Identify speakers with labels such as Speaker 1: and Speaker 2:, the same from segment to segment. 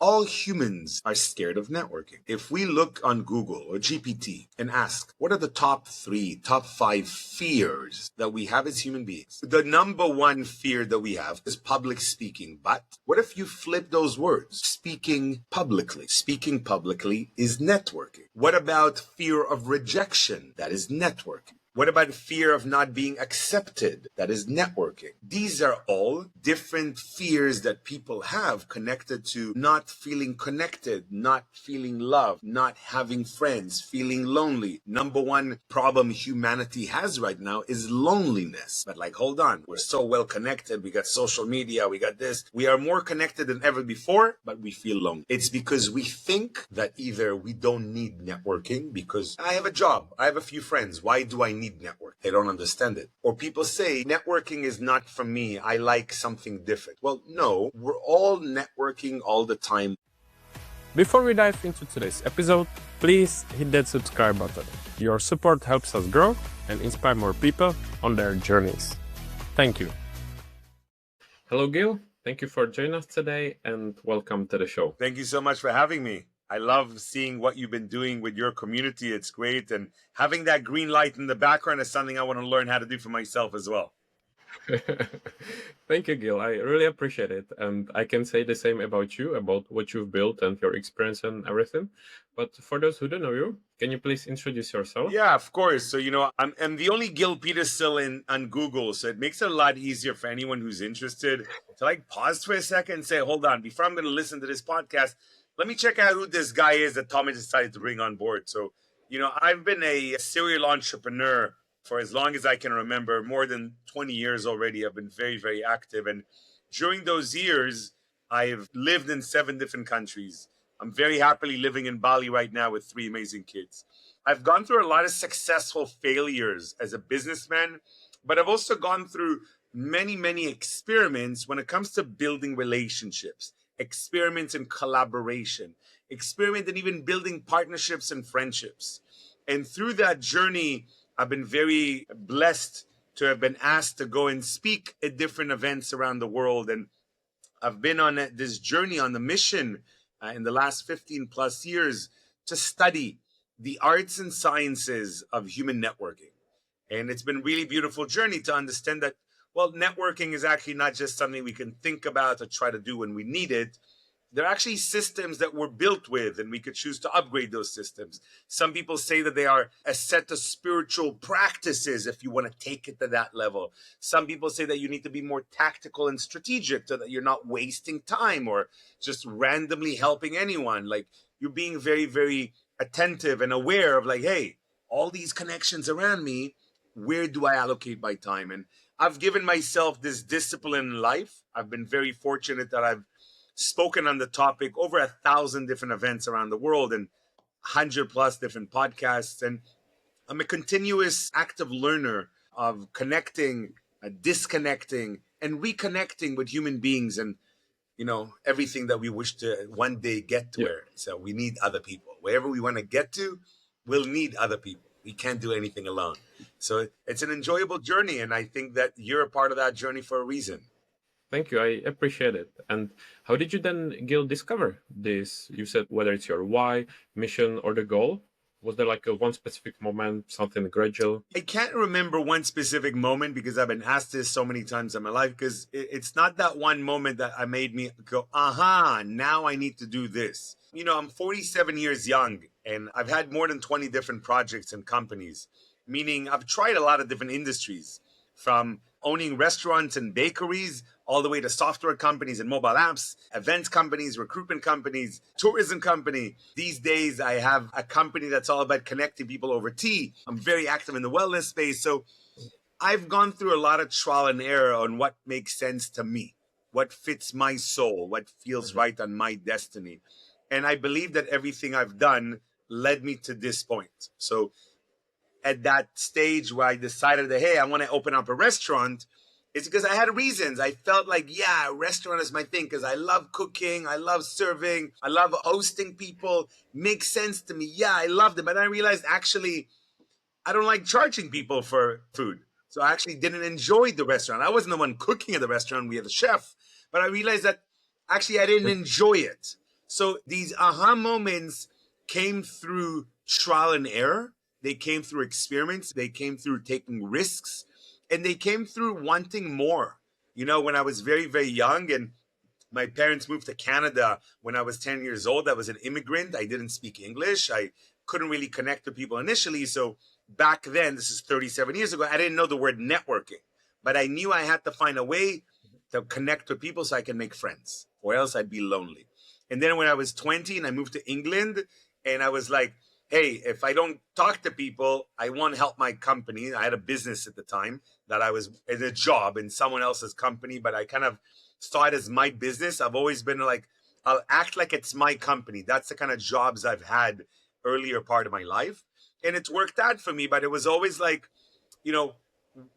Speaker 1: All humans are scared of networking. If we look on Google or GPT and ask, what are the top 3, top 5 fears that we have as human beings? The number one fear that we have is public speaking. But what if you flip those words? Speaking publicly. Speaking publicly is networking. What about fear of rejection? That is networking. What about fear of not being accepted? That is networking. These are all different fears that people have connected to not feeling connected, not feeling loved, not having friends, feeling lonely. Number one problem humanity has right now is loneliness. But like, hold on, we're so well connected. We got social media, we got this. We are more connected than ever before, but we feel lonely. It's because we think that either we don't need networking because I have a job, I have a few friends. Why do I need network? They don't understand it. Or people say networking is not for me. I like something different. Well, no, we're all networking all the time.
Speaker 2: Before we dive into today's episode, please hit that subscribe button. Your support helps us grow and inspire more people on their journeys. Thank you. Hello, Gil. Thank you for joining us today and welcome to the show.
Speaker 1: Thank you so much for having me. I love seeing what you've been doing with your community. It's great. And having that green light in the background is something I want to learn how to do for myself as well.
Speaker 2: Thank you, Gil. I really appreciate it. And I can say the same about you, about what you've built and your experience and everything. But for those who don't know you, can you please introduce yourself?
Speaker 1: Yeah, of course. So, I'm the only Gil Petersil on Google. So it makes it a lot easier for anyone who's interested to pause for a second and say, hold on, before I'm going to listen to this podcast, let me check out who this guy is that Tommy decided to bring on board. So, I've been a serial entrepreneur for as long as I can remember, more than 20 years already. I've been very, very active. And during those years, I've lived in 7 different countries. I'm very happily living in Bali right now with 3 amazing kids. I've gone through a lot of successful failures as a businessman, but I've also gone through many, many experiments when it comes to building relationships. Experiment in collaboration, experiment in even building partnerships and friendships. And through that journey, I've been very blessed to have been asked to go and speak at different events around the world. And I've been on this journey, on the mission in the last 15 plus years to study the arts and sciences of human networking. And it's been a really beautiful journey to understand that networking is actually not just something we can think about or try to do when we need it. They're actually systems that we're built with, and we could choose to upgrade those systems. Some people say that they are a set of spiritual practices if you want to take it to that level. Some people say that you need to be more tactical and strategic so that you're not wasting time or just randomly helping anyone. Like, you're being very, very attentive and aware of hey, all these connections around me, where do I allocate my time? And I've given myself this discipline in life. I've been very fortunate that I've spoken on the topic over 1,000 different events around the world and 100 plus different podcasts. And I'm a continuous active learner of connecting, disconnecting, and reconnecting with human beings and, everything that we wish to one day get to. Where. So we need other people. Wherever we want to get to, we'll need other people. We can't do anything alone. So it's an enjoyable journey. And I think that you're a part of that journey for a reason.
Speaker 2: Thank you. I appreciate it. And how did you then, Gil, discover this? You said whether it's your why, mission, or the goal. Was there a one specific moment, something gradual?
Speaker 1: I can't remember one specific moment because I've been asked this so many times in my life, because it's not that one moment that made me go, aha, now I need to do this. I'm 47 years young and I've had more than 20 different projects and companies, meaning I've tried a lot of different industries, from owning restaurants and bakeries all the way to software companies and mobile apps, events companies, recruitment companies, tourism company. These days, I have a company that's all about connecting people over tea. I'm very active in the wellness space. So I've gone through a lot of trial and error on what makes sense to me, what fits my soul, what feels right on my destiny. And I believe that everything I've done led me to this point. So at that stage where I decided that, hey, I want to open up a restaurant, it's because I had reasons. I felt a restaurant is my thing because I love cooking, I love serving, I love hosting people. Makes sense to me. Yeah, I loved it. But I realized actually I don't like charging people for food. So I actually didn't enjoy the restaurant. I wasn't the one cooking at the restaurant. We had a chef. But I realized that actually I didn't enjoy it. So these aha moments came through trial and error. They came through experiments. They came through taking risks, and they came through wanting more. You know, when I was very, very young and my parents moved to Canada when I was 10 years old. I was an immigrant. I didn't speak English. I couldn't really connect with people initially. So back then, this is 37 years ago, I didn't know the word networking, but I knew I had to find a way to connect with people so I can make friends, or else I'd be lonely. And then when I was 20 and I moved to England, and I was like, hey, if I don't talk to people, I won't help my company. I had a business at the time that I was in a job in someone else's company, but I kind of saw it as my business. I've always been like, I'll act like it's my company. That's the kind of jobs I've had earlier part of my life. And it's worked out for me, but it was always like, you know,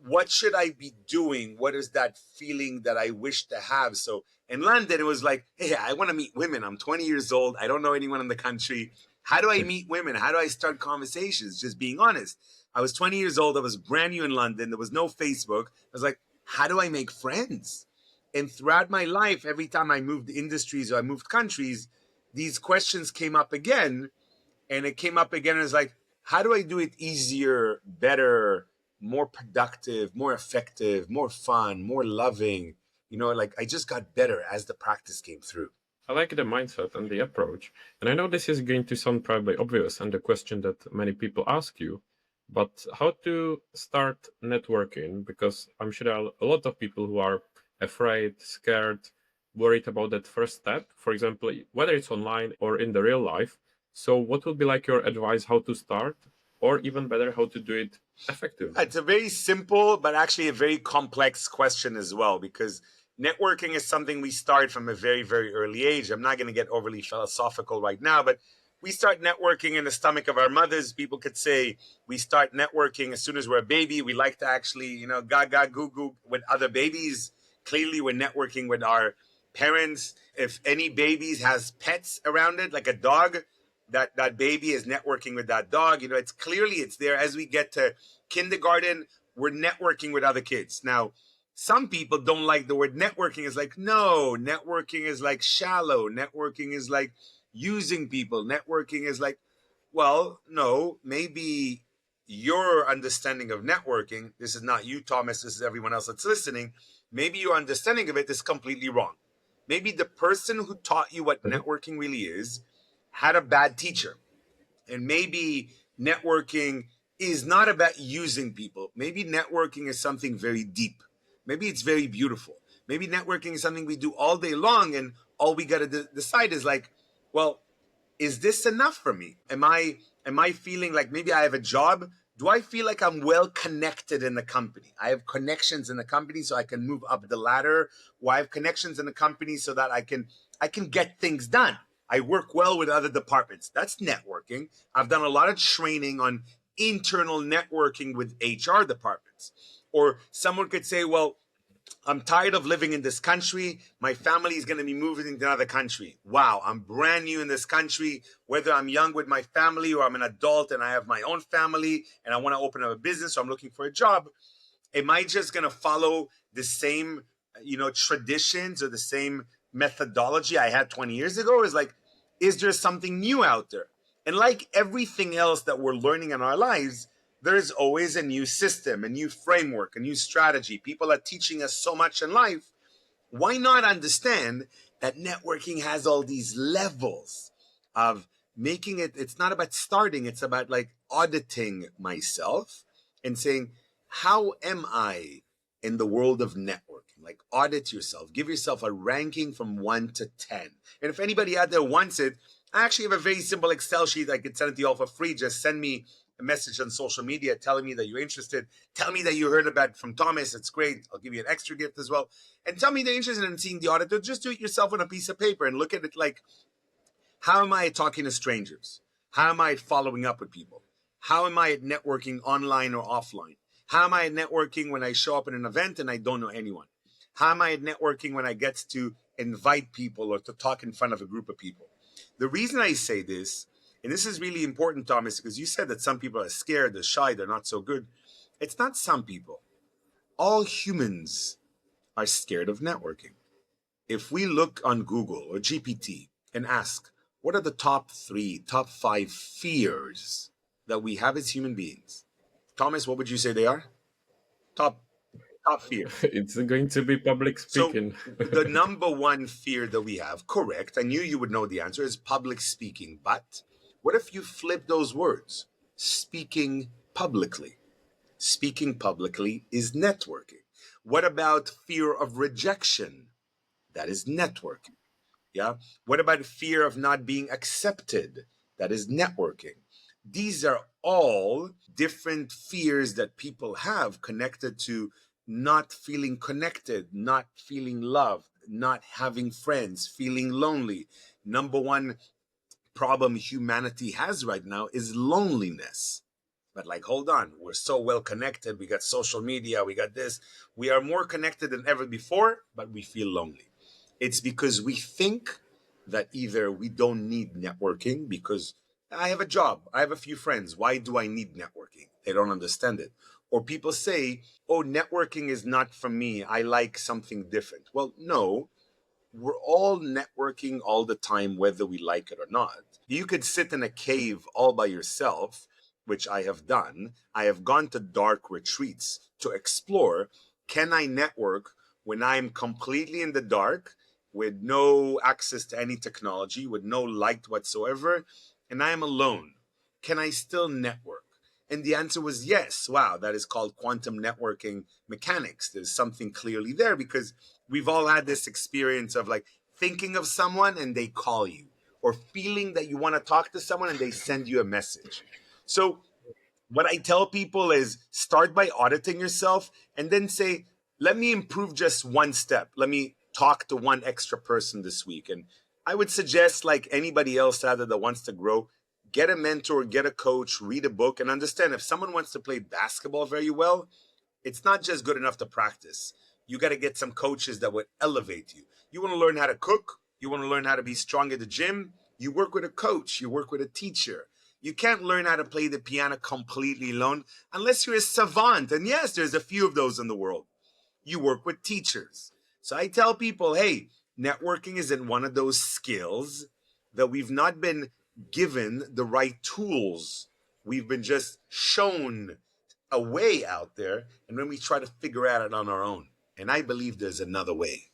Speaker 1: what should I be doing? What is that feeling that I wish to have? So in London, it was like, hey, I want to meet women. I'm 20 years old. I don't know anyone in the country. How do I meet women? How do I start conversations? Just being honest. I was 20 years old. I was brand new in London. There was no Facebook. I was like, how do I make friends? And throughout my life, every time I moved industries or I moved countries, these questions came up again. And it came up again. And it's like, how do I do it easier, better, more productive, more effective, more fun, more loving? You know, like I just got better as the practice came through.
Speaker 2: I like the mindset and the approach. And I know this is going to sound probably obvious and the question that many people ask you, but how to start networking? Because I'm sure there are a lot of people who are afraid, scared, worried about that first step, for example, whether it's online or in the real life. So what would be like your advice how to start, or even better, how to do it effectively?
Speaker 1: It's a very simple, but actually a very complex question as well, because networking is something we start from a very, very early age. I'm not going to get overly philosophical right now, but we start networking in the stomach of our mothers. People could say we start networking as soon as we're a baby. We like to actually, you know, gaga goo goo with other babies. Clearly, we're networking with our parents. If any babies has pets around it, like a dog, that baby is networking with that dog. You know, it's clearly it's there. As we get to kindergarten, we're networking with other kids. Now, some people don't like the word networking. It's like, no, networking is like shallow. Networking is like using people. Networking is like, well, no, maybe your understanding of networking, this is not you, Thomas, this is everyone else that's listening. Maybe your understanding of it is completely wrong. Maybe the person who taught you what networking really is had a bad teacher. And maybe networking is not about using people. Maybe networking is something very deep. Maybe it's very beautiful. Maybe networking is something we do all day long, and all we got to decide is like, well, is this enough for me? Am I feeling like maybe I have a job? Do I feel like I'm well connected in the company? I have connections in the company so I can move up the ladder, or I have connections in the company so that I can get things done. I work well with other departments. That's networking. I've done a lot of training on internal networking with HR departments. Or someone could say, well, I'm tired of living in this country. My family is going to be moving to another country. Wow, I'm brand new in this country. Whether I'm young with my family or I'm an adult and I have my own family and I want to open up a business or I'm looking for a job, am I just going to follow the same, traditions or the same methodology I had 20 years ago? Is there something new out there? And like everything else that we're learning in our lives, there's always a new system, a new framework, a new strategy. People are teaching us so much in life. Why not understand that networking has all these levels of making it? It's not about starting, it's about like auditing myself and saying, how am I in the world of networking? Like audit yourself, give yourself a ranking from 1 to 10. And if anybody out there wants it, I actually have a very simple Excel sheet I could send it to you all for free. Just send me a message on social media telling me that you're interested. Tell me that you heard about it from Thomas. It's great. I'll give you an extra gift as well. And tell me that you're interested in seeing the audit. Or just do it yourself on a piece of paper and look at it like, how am I talking to strangers? How am I following up with people? How am I networking online or offline? How am I networking when I show up at an event and I don't know anyone? How am I networking when I get to invite people or to talk in front of a group of people? The reason I say this, and this is really important, Thomas, because you said that some people are scared, they're shy, they're not so good. It's not some people. All humans are scared of networking. If we look on Google or GPT and ask, what are the top 3, top 5 fears that we have as human beings? Thomas, what would you say they are? Top fear.
Speaker 2: It's going to be public
Speaker 1: So
Speaker 2: speaking.
Speaker 1: the number one fear that we have, correct, I knew you would know the answer, is public speaking. But what if you flip those words? Speaking publicly. Speaking publicly is networking. What about fear of rejection? That is networking. Yeah. What about fear of not being accepted? That is networking. These are all different fears that people have connected to not feeling connected, not feeling loved, not having friends, feeling lonely. Number one problem humanity has right now is loneliness. But like, hold on, we're so well connected. We got social media, we got this. We are more connected than ever before, but we feel lonely. It's because we think that either we don't need networking because I have a job, I have a few friends. Why do I need networking? They don't understand it. Or people say, oh, networking is not for me. I like something different. Well, no, we're all networking all the time, whether we like it or not. You could sit in a cave all by yourself, which I have done. I have gone to dark retreats to explore. Can I network when I'm completely in the dark with no access to any technology, with no light whatsoever, and I am alone? Can I still network? And the answer was yes. Wow, that is called quantum networking mechanics. There's something clearly there because we've all had this experience of like thinking of someone and they call you, or feeling that you want to talk to someone and they send you a message. So what I tell people is start by auditing yourself and then say, let me improve just one step. Let me talk to one extra person this week. And I would suggest, like anybody else out there that wants to grow, get a mentor, get a coach, read a book, and understand if someone wants to play basketball very well, it's not just good enough to practice. You got to get some coaches that would elevate you. You want to learn how to cook, you want to learn how to be strong at the gym, you work with a coach, you work with a teacher. You can't learn how to play the piano completely alone unless you're a savant. And yes, there's a few of those in the world. You work with teachers. So I tell people, hey, networking isn't one of those skills that we've not been given the right tools. We've been just shown a way out there, and then we try to figure out it on our own. And I believe there's another way.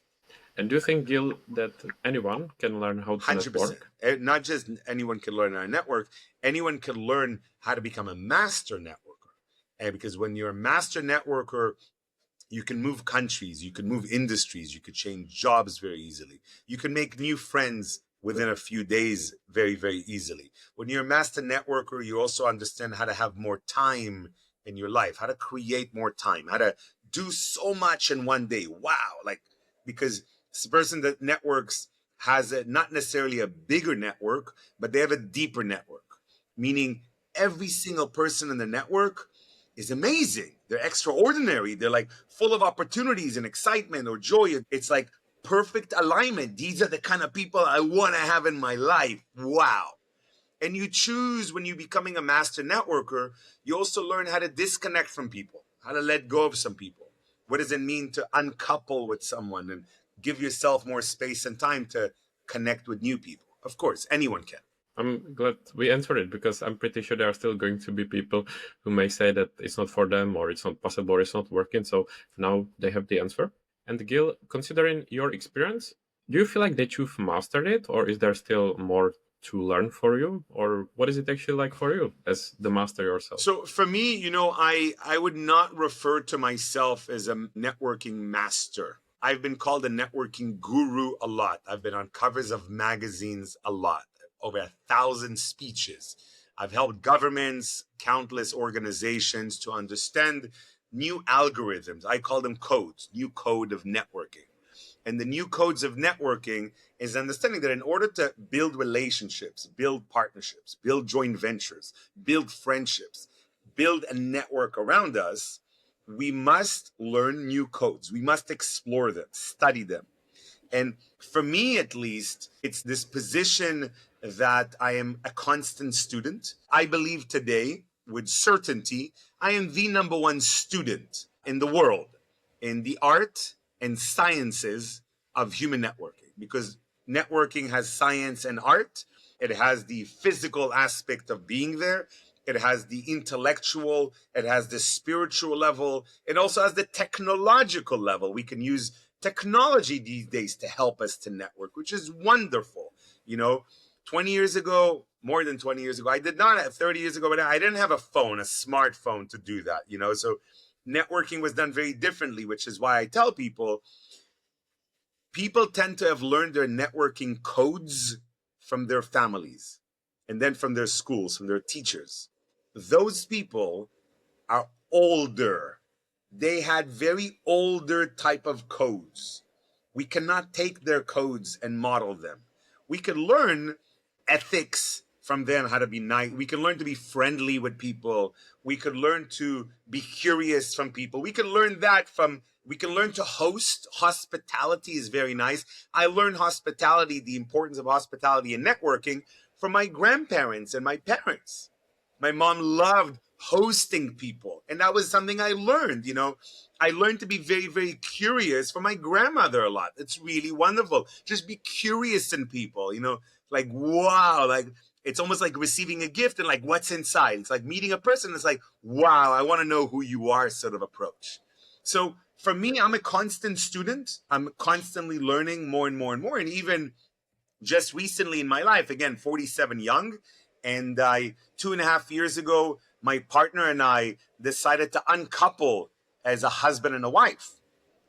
Speaker 2: And do you think, Gil, that anyone can learn how to
Speaker 1: 100%.
Speaker 2: network?
Speaker 1: Not just anyone can learn how to network, anyone can learn how to become a master networker. And because when you're a master networker, you can move countries, you can move industries, you could change jobs very easily. You can make new friends within a few days very, very easily. When you're a master networker, you also understand how to have more time in your life, how to create more time, how to do so much in one day. Wow. Like, because the person that networks has not necessarily a bigger network, but they have a deeper network, meaning every single person in the network is amazing. They're extraordinary. They're like full of opportunities and excitement or joy. It's like perfect alignment. These are the kind of people I want to have in my life. Wow. And you choose, when you're becoming a master networker, you also learn how to disconnect from people, how to let go of some people. What does it mean to uncouple with someone and give yourself more space and time to connect with new people? Of course, anyone can.
Speaker 2: I'm glad we answered it because I'm pretty sure there are still going to be people who may say that it's not for them or it's not possible or it's not working. So now they have the answer. And Gil, considering your experience, do you feel like that you've mastered it, or is there still more to learn for you? Or what is it actually like for you as the master yourself?
Speaker 1: So for me, I would not refer to myself as a networking master. I've been called a networking guru a lot. I've been on covers of magazines a lot, over 1,000 speeches. I've helped governments, countless organizations to understand new algorithms. I call them codes, new code of networking. And the new codes of networking is understanding that in order to build relationships, build partnerships, build joint ventures, build friendships, build a network around us, we must learn new codes. We must explore them, study them. And for me, at least, it's this position that I am a constant student. I believe today, with certainty, I am the number one student in the world in the art and sciences of human networking, because Networking has science and art. It has the physical aspect of being there. It has the intellectual. It has the spiritual level. It also has the technological level. We can use technology these days to help us to network, which is wonderful. 20 years ago, more than 20 years ago, I did not have 30 years ago, but I didn't have a smartphone to do that, so networking was done very differently, which is why I tell people tend to have learned their networking codes from their families and then from their schools, from their teachers. Those people are older. They had very older type of codes. We cannot take their codes and model them. We can learn ethics from them, how to be nice. We can learn to be friendly with people. We could learn to be curious from people. We can learn to host. Hospitality is very nice. I learned hospitality, the importance of hospitality and networking from my grandparents and my parents. My mom loved hosting people, and that was something I learned. I learned to be very, very curious from my grandmother a lot. It's really wonderful. Just be curious in people, like, wow, like it's almost like receiving a gift and like what's inside. It's like meeting a person. It's like, wow, I want to know who you are sort of approach. So for me, I'm a constant student. I'm constantly learning more and more and more. And even just recently in my life, again, 47 young, and 2.5 years ago, my partner and I decided to uncouple as a husband and a wife.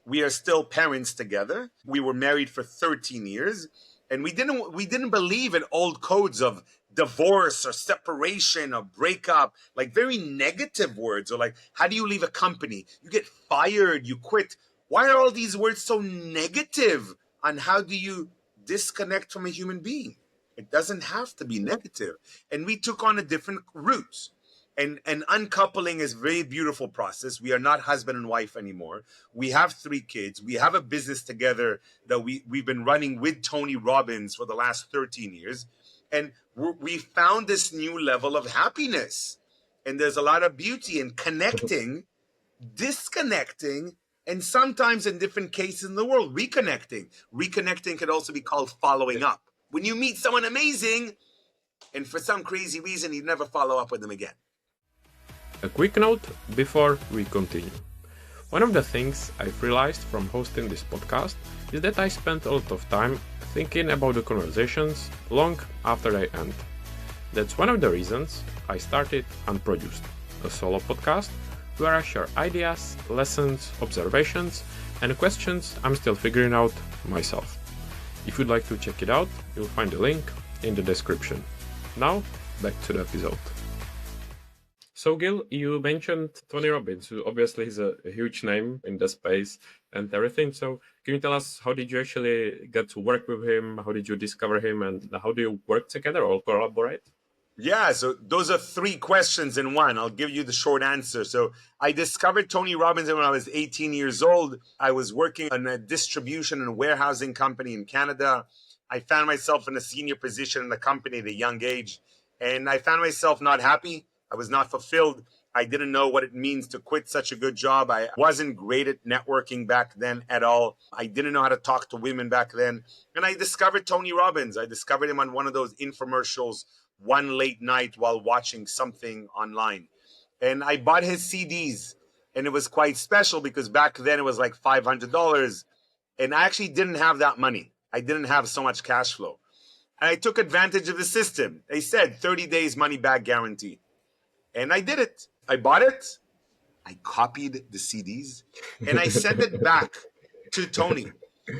Speaker 1: We are still parents together. We were married for 13 years, and we didn't believe in old codes of divorce or separation or breakup, like very negative words, or like, how do you leave a company? You get fired, you quit. Why are all these words so negative on how do you disconnect from a human being? It doesn't have to be negative. And we took on a different route. And uncoupling is a very beautiful process. We are not husband and wife anymore. We have 3 kids. We have a business together that we've been running with Tony Robbins for the last 13 years. And we found this new level of happiness. And there's a lot of beauty in connecting, disconnecting, and sometimes in different cases in the world, reconnecting. Reconnecting could also be called following up. When you meet someone amazing, and for some crazy reason, you never follow up with them again.
Speaker 2: A quick note before we continue. One of the things I've realized from hosting this podcast is that I spend a lot of time thinking about the conversations long after they end. That's one of the reasons I started Unproduced, a solo podcast where I share ideas, lessons, observations, and questions I'm still figuring out myself. If you'd like to check it out, you'll find the link in the description. Now, back to the episode. So Gil, you mentioned Tony Robbins, who obviously is a huge name in the space and everything. So can you tell us, how did you actually get to work with him? How did you discover him, and how do you work together or collaborate?
Speaker 1: Yeah, so those are 3 questions in one. I'll give you the short answer. So I discovered Tony Robbins when I was 18 years old. I was working in a distribution and warehousing company in Canada. I found myself in a senior position in the company at a young age, and I found myself not happy. I was not fulfilled. I didn't know what it means to quit such a good job. I wasn't great at networking back then at all. I didn't know how to talk to women back then. And I discovered Tony Robbins. I discovered him on one of those infomercials one late night while watching something online. And I bought his CDs. And it was quite special because back then it was like $500. And I actually didn't have that money. I didn't have so much cash flow. And I took advantage of the system. They said 30 days money back guarantee. And I did it. I bought it. I copied the CDs and I sent it back to Tony.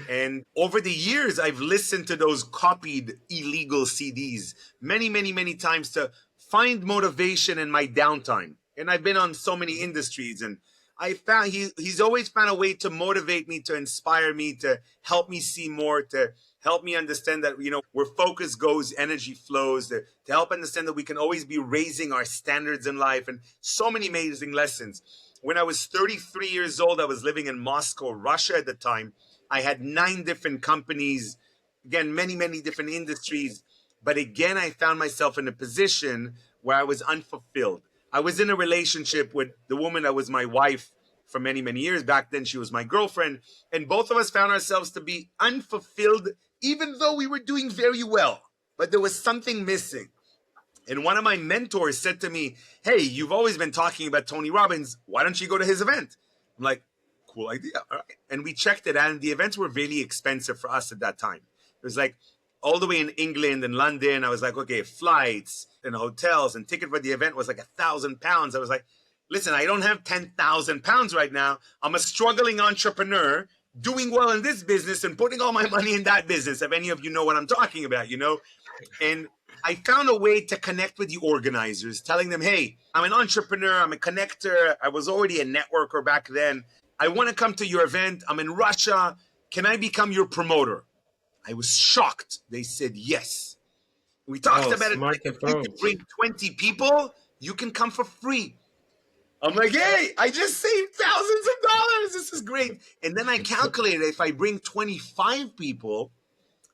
Speaker 1: And over the years, I've listened to those copied illegal CDs many, many, many times to find motivation in my downtime. And I've been on so many industries, and I found he's always found a way to motivate me, to inspire me, to help me see more, to help me understand that, where focus goes, energy flows, to help understand that we can always be raising our standards in life, and so many amazing lessons. When I was 33 years old, I was living in Moscow, Russia at the time. I had 9 different companies, again, many, many different industries. But again, I found myself in a position where I was unfulfilled. I was in a relationship with the woman that was my wife for many, many years. Back then, she was my girlfriend. And both of us found ourselves to be unfulfilled even though we were doing very well, but there was something missing. And one of my mentors said to me, hey, you've always been talking about Tony Robbins. Why don't you go to his event? I'm like, cool idea. All right. And we checked it out, and the events were really expensive for us at that time. It was like all the way in England and London. I was like, okay, flights and hotels and ticket for the event was like £1,000. I was like, listen, I don't have £10,000 right now. I'm a struggling entrepreneur doing well in this business and putting all my money in that business. If any of you know what I'm talking about, And I found a way to connect with the organizers, telling them, hey, I'm an entrepreneur, I'm a connector. I was already a networker back then. I want to come to your event. I'm in Russia. Can I become your promoter? I was shocked. They said yes. We talked about it. Like, if you could bring 20 people, you can come for free. I'm like, hey, I just saved thousands of dollars. This is great. And then I calculated if I bring 25 people,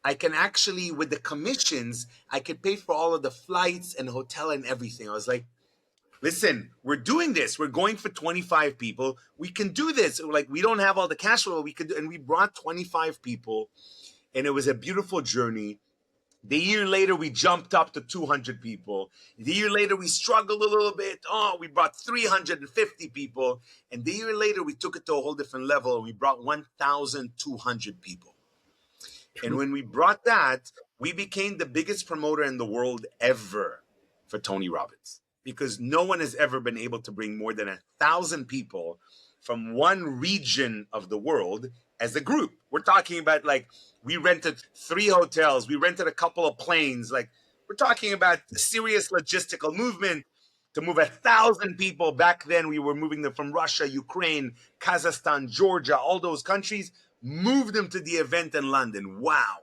Speaker 1: I can actually, with the commissions, I could pay for all of the flights and hotel and everything. I was like, listen, we're doing this. We're going for 25 people. We can do this. Like, we don't have all the cash flow. We could do, and we brought 25 people, and it was a beautiful journey. The year later, we jumped up to 200 people. The year later, we struggled a little bit. Oh, we brought 350 people. And the year later, we took it to a whole different level. We brought 1,200 people. And when we brought that, we became the biggest promoter in the world ever for Tony Robbins, because no one has ever been able to bring more than 1,000 people from one region of the world as a group. We're talking about, like, we rented 3 hotels. We rented a couple of planes. Like, we're talking about serious logistical movement to move 1,000 people. Back then, we were moving them from Russia, Ukraine, Kazakhstan, Georgia, all those countries, moved them to the event in London. Wow.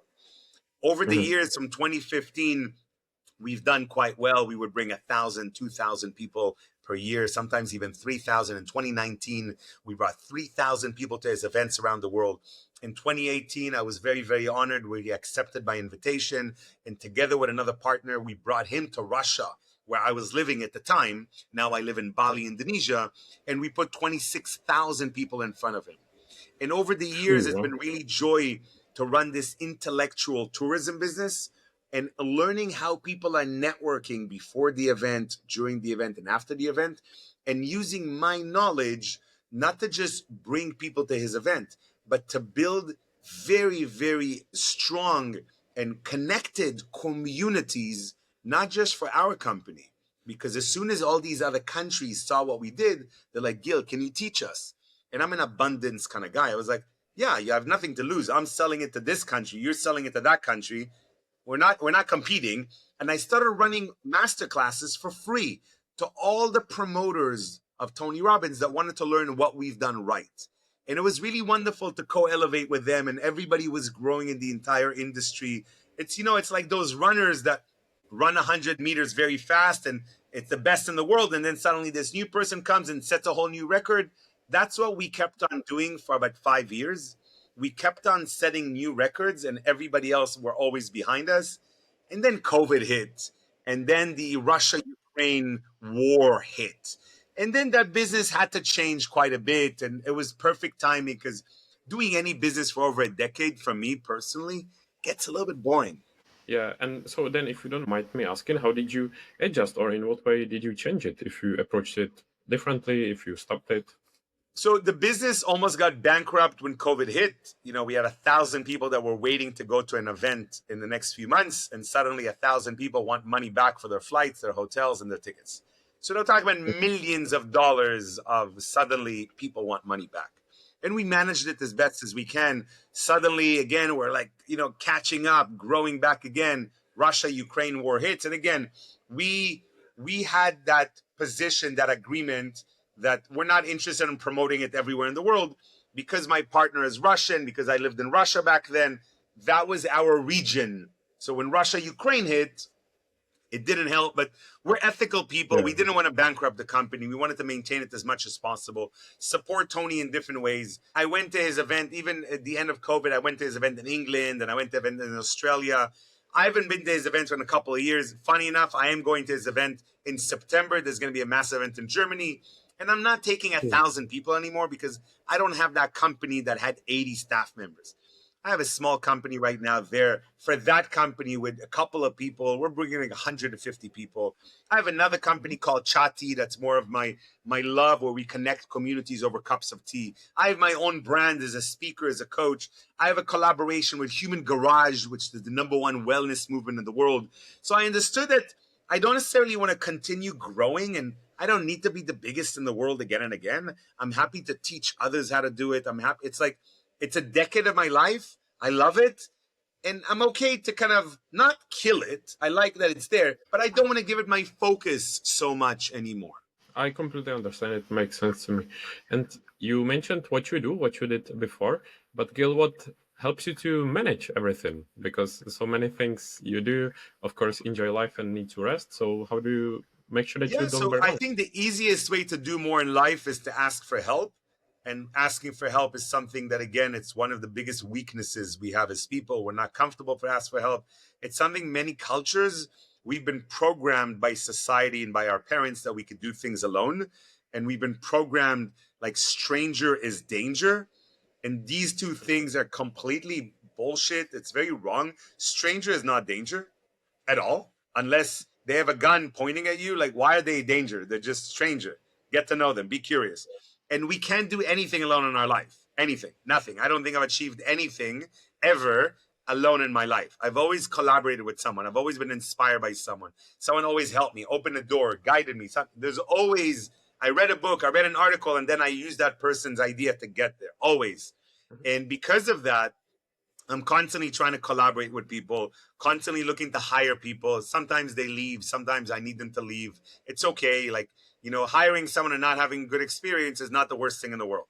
Speaker 1: Over the years, from 2015, we've done quite well. We would bring 1,000, 2,000 people per year, sometimes even 3,000. In 2019, we brought 3,000 people to his events around the world. In 2018, I was very, very honored. We accepted my invitation, and together with another partner, we brought him to Russia, where I was living at the time. Now I live in Bali, Indonesia, and we put 26,000 people in front of him. And over the years, it's been really joy to run this intellectual tourism business and learning how people are networking before the event, during the event, and after the event, and using my knowledge not to just bring people to his event, but to build very, very strong and connected communities, not just for our company. Because as soon as all these other countries saw what we did, they're like, Gil, can you teach us? And I'm an abundance kind of guy. I was like, yeah, you have nothing to lose. I'm selling it to this country. You're selling it to that country. We're not competing. And I started running masterclasses for free to all the promoters of Tony Robbins that wanted to learn what we've done right. And it was really wonderful to co-elevate with them, and everybody was growing in the entire industry. It's, it's like those runners that run 100 meters very fast and it's the best in the world. And then suddenly this new person comes and sets a whole new record. That's what we kept on doing for about 5 years. We kept on setting new records, and everybody else were always behind us. And then COVID hit, and then the Russia-Ukraine war hit. And then that business had to change quite a bit, and it was perfect timing, because doing any business for over a decade, for me personally, gets a little bit boring.
Speaker 2: Yeah, and so then, if you don't mind me asking, how did you adjust, or in what way did you change it? If you approached it differently, if you stopped it?
Speaker 1: So the business almost got bankrupt when COVID hit. We had 1,000 people that were waiting to go to an event in the next few months, and suddenly 1,000 people want money back for their flights, their hotels, and their tickets. So they're talking about millions of dollars of suddenly people want money back. And we managed it as best as we can. Suddenly, again, we're like, catching up, growing back again. Russia-Ukraine war hits. And again, we had that position, that agreement, that we're not interested in promoting it everywhere in the world, because my partner is Russian, because I lived in Russia back then. That was our region. So when Russia-Ukraine hit, it didn't help, but we're ethical people. Yeah. We didn't want to bankrupt the company. We wanted to maintain it as much as possible, support Tony in different ways. I went to his event, even at the end of COVID, I went to his event in England, and I went to an event in Australia. I haven't been to his event in a couple of years. Funny enough, I am going to his event in September. There's going to be a massive event in Germany. And I'm not taking 1,000 people anymore, because I don't have that company that had 80 staff members. I have a small company right now there. For that company with a couple of people, we're bringing like 150 people. I have another company called ChaTea that's more of my love, where we connect communities over cups of tea. I have my own brand as a speaker, as a coach. I have a collaboration with Human Garage, which is the #1 wellness movement in the world. So I understood that I don't necessarily want to continue growing, and I don't need to be the biggest in the world again and again. I'm happy to teach others how to do it. I'm happy. It's like, it's a decade of my life. I love it. And I'm okay to kind of not kill it. I like that it's there, but I don't want to give it my focus so much anymore.
Speaker 2: I completely understand. It makes sense to me. And you mentioned what you do, what you did before, but Gil, what helps you to manage everything? Because so many things you do, of course, enjoy life and need to rest. So how do you make sure that you
Speaker 1: Yeah,
Speaker 2: don't
Speaker 1: so
Speaker 2: burn
Speaker 1: I
Speaker 2: out?
Speaker 1: think the easiest way to do more in life is to ask for help. And asking for help is something that, again, it's one of the biggest weaknesses we have as people. We're not comfortable to ask for help. It's something many cultures, we've been programmed by society and by our parents that we could do things alone. And we've been programmed like stranger is danger. And these two things are completely bullshit. It's very wrong. Stranger is not danger at all, unless they have a gun pointing at you. Like, why are they a danger? They're just stranger. Get to know them. Be curious. And we can't do anything alone in our life. Anything. Nothing. I don't think I've achieved anything ever alone in my life. I've always collaborated with someone. I've always been inspired by someone. Someone always helped me, opened a door, guided me. There's always, I read a book, I read an article, and then I used that person's idea to get there. Always. And because of that, I'm constantly trying to collaborate with people, constantly looking to hire people. Sometimes they leave, sometimes I need them to leave. It's okay. Like, hiring someone and not having good experience is not the worst thing in the world.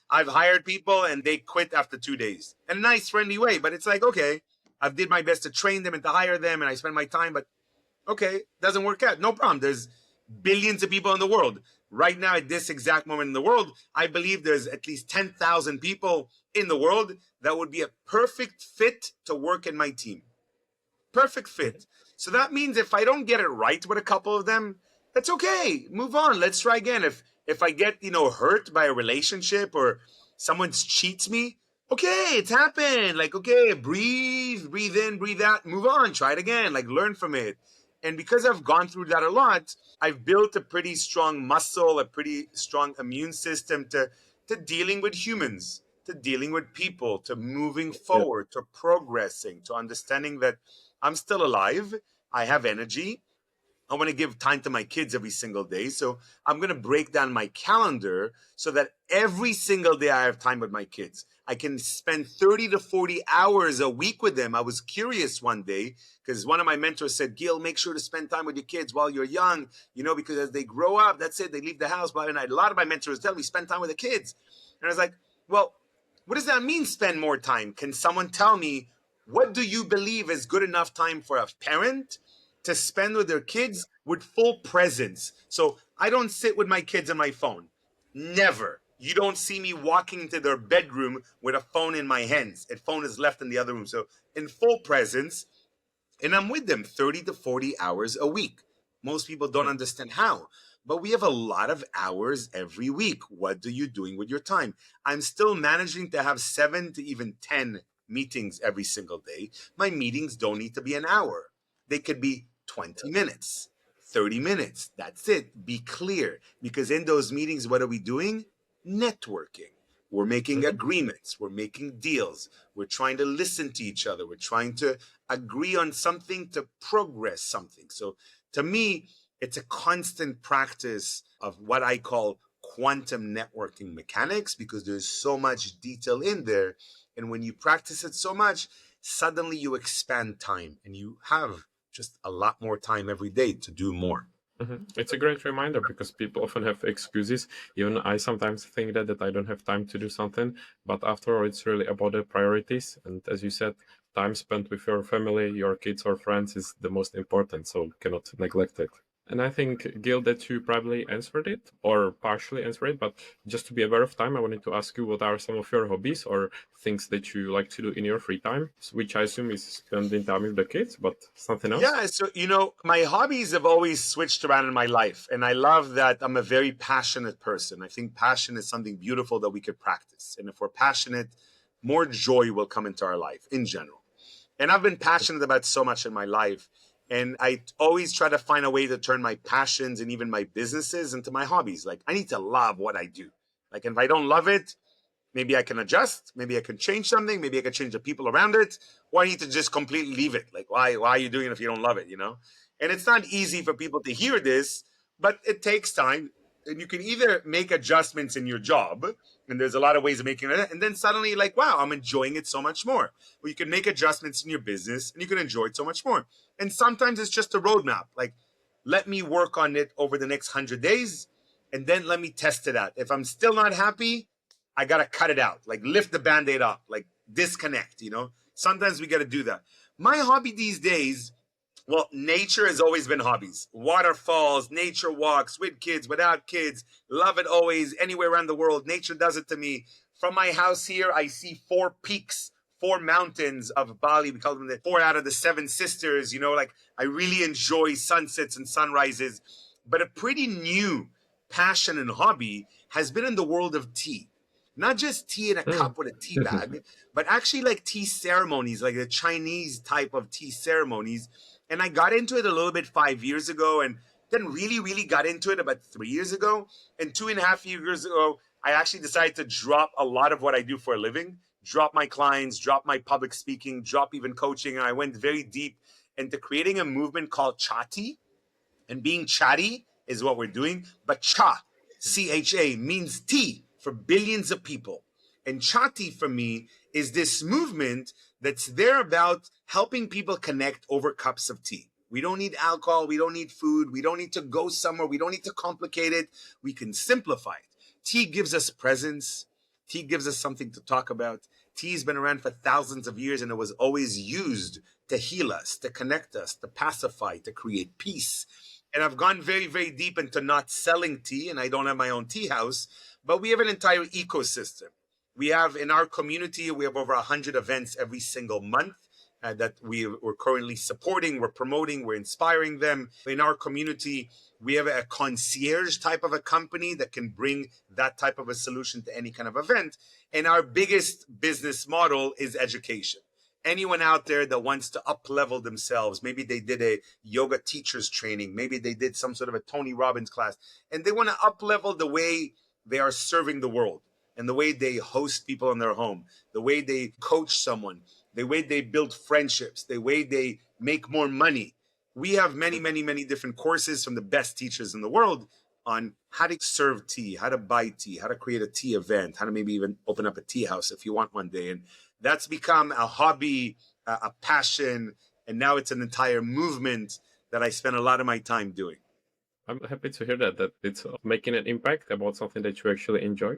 Speaker 1: I've hired people and they quit after 2 days in a nice, friendly way. But it's like, okay, I've did my best to train them and to hire them, and I spend my time, but okay, doesn't work out. No problem. There's billions of people in the world. Right now, at this exact moment in the world, I believe there's at least 10,000 people in the world that would be a perfect fit to work in my team. Perfect fit. So that means if I don't get it right with a couple of them, that's okay. Move on. Let's try again. If I get, hurt by a relationship or someone cheats me, okay, it's happened. Like, okay, breathe in, breathe out, move on, try it again, like learn from it. And because I've gone through that a lot, I've built a pretty strong muscle, a pretty strong immune system to dealing with humans, to dealing with people, to moving
Speaker 2: Yeah.
Speaker 1: forward, to progressing, to understanding that I'm still alive, I have energy, I want to give time to my kids every single day. So I'm going to break down my calendar so that every single day I have time with my kids. I can spend 30 to 40 hours a week with them. I was curious one day because one of my mentors said, Gil, make sure to spend time with your kids while you're young, because as they grow up, that's it, they leave the house. And a lot of my mentors tell me, spend time with the kids. And I was like, well, what does that mean, spend more time? Can someone tell me, what do you believe is good enough time for a parent to spend with their kids with full presence? So I don't sit with my kids on my phone. Never. You don't see me walking into their bedroom with a phone in my hands. A phone is left in the other room. So in full presence, and I'm with them 30 to 40 hours a week. Most people don't understand how, but we have a lot of hours every week. What are you doing with your time? I'm still managing to have 7 to even 10 meetings every single day. My meetings don't need to be an hour. They could be 20 minutes, 30 minutes. That's it. Be clear. Because in those meetings, what are we doing? Networking. We're making agreements. We're making deals. We're trying to listen to each other. We're trying to agree on something to progress something. So to me, it's a constant practice of what I call quantum networking mechanics, because there's so much detail in there. And when you practice it so much, suddenly you expand time and you have just a lot more time every day to do more.
Speaker 2: It's a great reminder because people often have excuses. Even I sometimes think that I don't have time to do something, but after all, it's really about the priorities. And as you said, time spent with your family, your kids or friends is the most important, so cannot neglect it. And I think, Gil, that you probably answered it or partially answered it, but just to be aware of time, I wanted to ask you what are some of your hobbies or things that you like to do in your free time, which I assume is spending time with the kids, but something else?
Speaker 1: Yeah, so my hobbies have always switched around in my life, and I love that I'm a very passionate person. I think passion is something beautiful that we could practice, and if we're passionate, more joy will come into our life in general. And I've been passionate about so much in my life. And I always try to find a way to turn my passions and even my businesses into my hobbies. Like, I need to love what I do. Like, if I don't love it, maybe I can adjust. Maybe I can change something. Maybe I can change the people around it. Or I need to just completely leave it. Like, why are you doing it if you don't love it, you know? And it's not easy for people to hear this, but it takes time. And you can either make adjustments in your job, and there's a lot of ways of making it, and then suddenly, like, wow, I'm enjoying it so much more. Or you can make adjustments in your business, and you can enjoy it so much more. And sometimes it's just a roadmap. Like, let me work on it over the next 100 days, and then let me test it out. If I'm still not happy, I got to cut it out. Like, lift the Band-Aid off, like disconnect, you know? Sometimes we got to do that. My hobby these days, well, nature has always been hobbies. Waterfalls, nature walks, with kids, without kids. Love it always, anywhere around the world. Nature does it to me. From my house here, I see 4 peaks, 4 mountains of Bali. We call them the 4 out of the 7 sisters. You know, like, I really enjoy sunsets and sunrises. But a pretty new passion and hobby has been in the world of tea. Not just tea in a cup with a tea bag, but actually like tea ceremonies, like the Chinese type of tea ceremonies. And I got into it a little bit 5 years ago, and then really got into it about 3 years ago. And 2.5 years ago, I actually decided to drop a lot of what I do for a living, drop my clients, drop my public speaking, drop even coaching. And I went very deep into creating a movement called ChaTea. And being chatty is what we're doing. But cha, CHA, means tea for billions of people. And ChaTea for me is this movement that's there about helping people connect over cups of tea. We don't need alcohol. We don't need food. We don't need to go somewhere. We don't need to complicate it. We can simplify it. Tea gives us presence. Tea gives us something to talk about. Tea has been around for thousands of years, and it was always used to heal us, to connect us, to pacify, to create peace. And I've gone very deep into not selling tea, and I don't have my own tea house, but we have an entire ecosystem. We have in our community, we have over 100 events every single month that we're currently supporting, we're promoting, we're inspiring them. In our community, we have a concierge type of a company that can bring that type of a solution to any kind of event. And our biggest business model is education. Anyone out there that wants to up-level themselves, maybe they did a yoga teacher's training, maybe they did some sort of a Tony Robbins class, and they want to up-level the way they are serving the world and the way they host people in their home, the way they coach someone, the way they build friendships, the way they make more money. We have many different courses from the best teachers in the world on how to serve tea, how to buy tea, how to create a tea event, how to maybe even open up a tea house if you want one day. And that's become a hobby, a passion, and now it's an entire movement that I spend a lot of my time doing.
Speaker 2: I'm happy to hear that it's making an impact about something that you actually enjoy.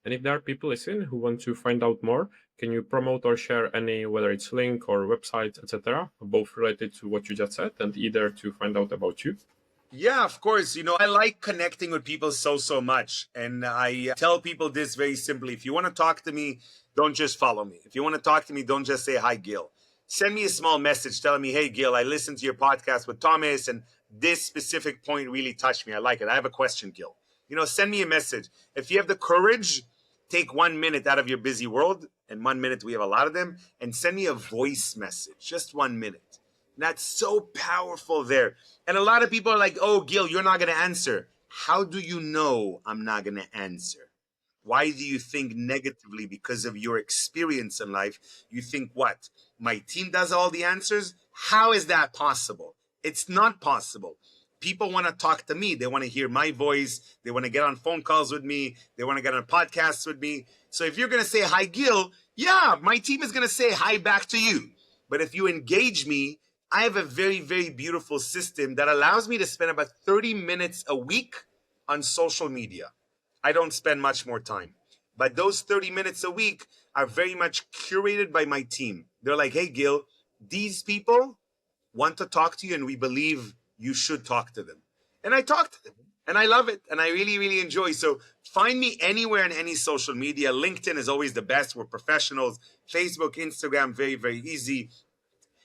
Speaker 2: And if there are people listening who want to find out more, can you promote or share any, whether it's link or website, etc., both related to what you just said and either to find out about you?
Speaker 1: Yeah, of course. You know, I like connecting with people so much. And I tell people this very simply. If you want to talk to me, don't just follow me. If you want to talk to me, don't just say, hi, Gil. Send me a small message telling me, hey, Gil, I listened to your podcast with Thomas, and this specific point really touched me. I like it. I have a question, Gil. You know, send me a message. If you have the courage, take 1 minute out of your busy world, and 1 minute, we have a lot of them, and send me a voice message, just 1 minute. And that's so powerful there. And a lot of people are like, oh, Gil, you're not going to answer. How do you know I'm not going to answer? Why do you think negatively? Because of your experience in life, you think what? My team does all the answers? How is that possible? It's not possible. People want to talk to me. They want to hear my voice. They want to get on phone calls with me. They want to get on podcasts with me. So if you're going to say hi, Gil, yeah, my team is going to say hi back to you. But if you engage me, I have a very beautiful system that allows me to spend about 30 minutes a week on social media. I don't spend much more time. But those 30 minutes a week are very much curated by my team. They're like, hey, Gil, these people want to talk to you, and we believe you should talk to them. And I talk to them, and I love it, and I really enjoy. So find me anywhere in any social media. LinkedIn is always the best. We're professionals. Facebook, Instagram, very easy.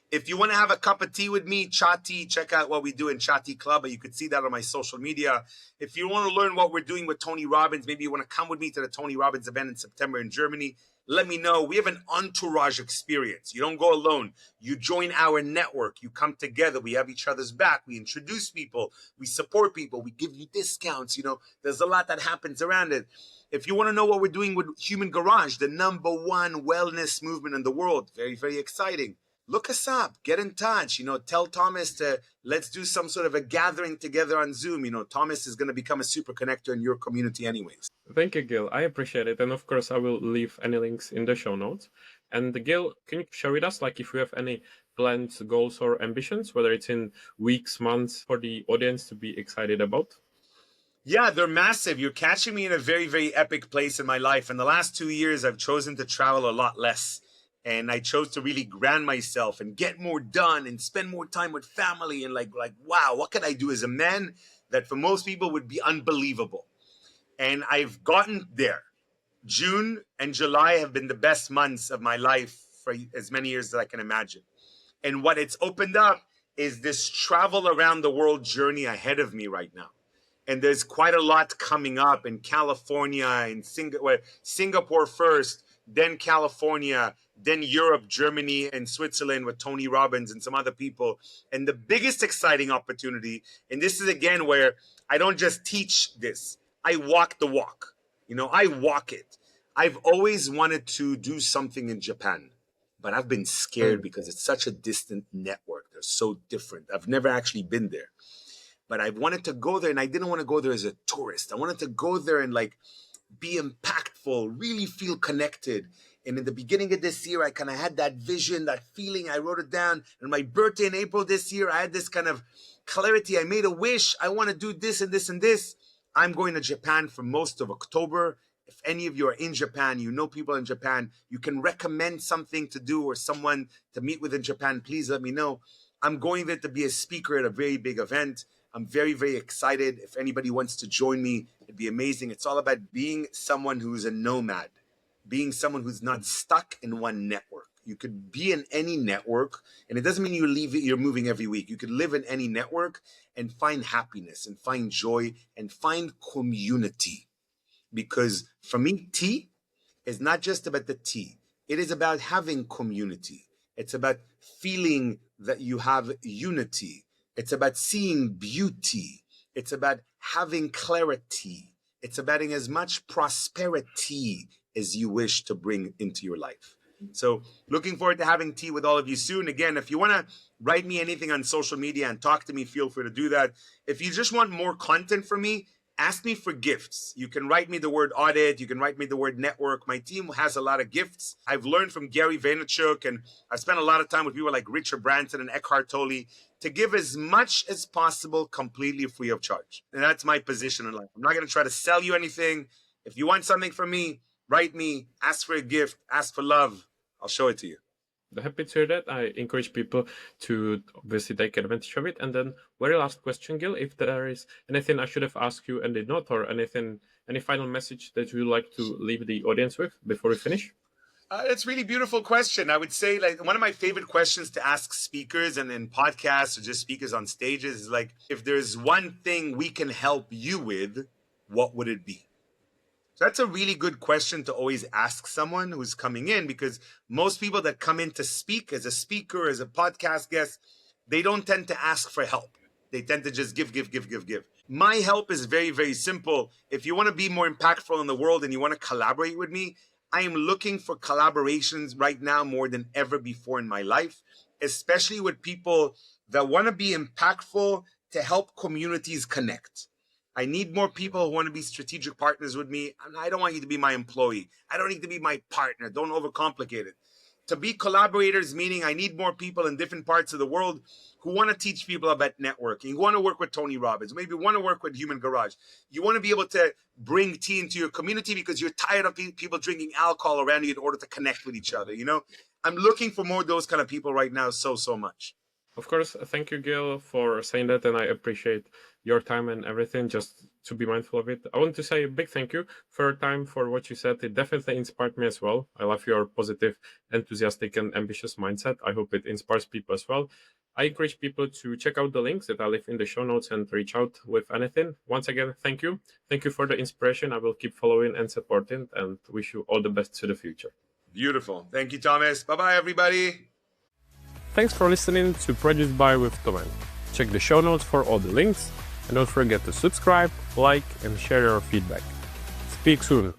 Speaker 1: If you want to have a cup of tea with me, ChaTea, check out what we do in ChaTea Club. You could see that on my social media. If you want to learn what we're doing with Tony Robbins, maybe you want to come with me to the Tony Robbins event in September in Germany, let me know. We have an entourage experience. You don't go alone. You join our network. You come together. We have each other's back. We introduce people. We support people. We give you discounts. There's a lot that happens around it. If you want to know what we're doing with Human Garage, the #1 wellness movement in the world, very, very exciting. Look us up, get in touch, tell Thomas to let's do some sort of a gathering together on Zoom. Thomas is going to become a super connector in your community anyways.
Speaker 2: Thank you, Gil. I appreciate it. And of course, I will leave any links in the show notes. And Gil, can you share with us, if you have any plans, goals, or ambitions, whether it's in weeks, months, for the audience to be excited about?
Speaker 1: Yeah, they're massive. You're catching me in a very, very epic place in my life. In the last 2 years, I've chosen to travel a lot less. And I chose to really ground myself and get more done and spend more time with family and wow, what can I do as a man that for most people would be unbelievable? And I've gotten there. June and July have been the best months of my life for as many years as I can imagine. And what it's opened up is this travel around the world journey ahead of me right now. And there's quite a lot coming up in California and Singapore first, then California, then Europe, Germany, and Switzerland with Tony Robbins and some other people. And the biggest exciting opportunity, and this is again where I don't just teach this, I walk the walk. I walk it. I've always wanted to do something in Japan, but I've been scared because it's such a distant network. They're so different. I've never actually been there. But I wanted to go there, and I didn't want to go there as a tourist. I wanted to go there and be impactful, really feel connected. And in the beginning of this year, I kind of had that vision, that feeling. I wrote it down. And my birthday in April this year, I had this kind of clarity. I made a wish. I want to do this and this and this. I'm going to Japan for most of October. If any of you are in Japan, you know people in Japan, you can recommend something to do or someone to meet with in Japan, please let me know. I'm going there to be a speaker at a very big event. I'm very, very excited. If anybody wants to join me, it'd be amazing. It's all about being someone who's a nomad, being someone who's not stuck in one network. You could be in any network, and it doesn't mean you're moving every week. You could live in any network and find happiness and find joy and find community. Because for me, tea is not just about the tea. It is about having community. It's about feeling that you have unity. It's about seeing beauty. It's about having clarity. It's about having as much prosperity as you wish to bring into your life. So looking forward to having tea with all of you soon. Again, if you want to write me anything on social media and talk to me, feel free to do that. If you just want more content from me, ask me for gifts. You can write me the word audit. You can write me the word network. My team has a lot of gifts. I've learned from Gary Vaynerchuk, and I've spent a lot of time with people like Richard Branson and Eckhart Tolle to give as much as possible completely free of charge. And that's my position in life. I'm not going to try to sell you anything. If you want something from me, write me, ask for a gift, ask for love. I'll show it to you.
Speaker 2: Happy to hear that. I encourage people to obviously take advantage of it. And then very last question, Gil, if there is anything I should have asked you and did not, or any final message that you would like to leave the audience with before we finish?
Speaker 1: It's a really beautiful question. I would say one of my favorite questions to ask speakers and in podcasts or just speakers on stages is if there's one thing we can help you with, what would it be? So that's a really good question to always ask someone who's coming in, because most people that come in to speak as a speaker, as a podcast guest, they don't tend to ask for help. They tend to just give. My help is very, very simple. If you want to be more impactful in the world and you want to collaborate with me, I am looking for collaborations right now more than ever before in my life, especially with people that want to be impactful to help communities connect. I need more people who want to be strategic partners with me. And I don't want you to be my employee. I don't need to be my partner. Don't overcomplicate it. To be collaborators, meaning I need more people in different parts of the world who want to teach people about networking, who want to work with Tony Robbins, maybe want to work with Human Garage. You want to be able to bring tea into your community because you're tired of people drinking alcohol around you in order to connect with each other. I'm looking for more of those kind of people right now so much.
Speaker 2: Of course, thank you, Gil, for saying that, and I appreciate your time and everything, just to be mindful of it. I want to say a big thank you for your time, for what you said. It definitely inspired me as well. I love your positive, enthusiastic, and ambitious mindset. I hope it inspires people as well. I encourage people to check out the links that I leave in the show notes and reach out with anything. Once again, thank you. Thank you for the inspiration. I will keep following and supporting, and wish you all the best to the future.
Speaker 1: Beautiful. Thank you, Thomas. Bye-bye, everybody.
Speaker 2: Thanks for listening to Produced by with Toman. Check the show notes for all the links, and don't forget to subscribe, like, and share your feedback. Speak soon.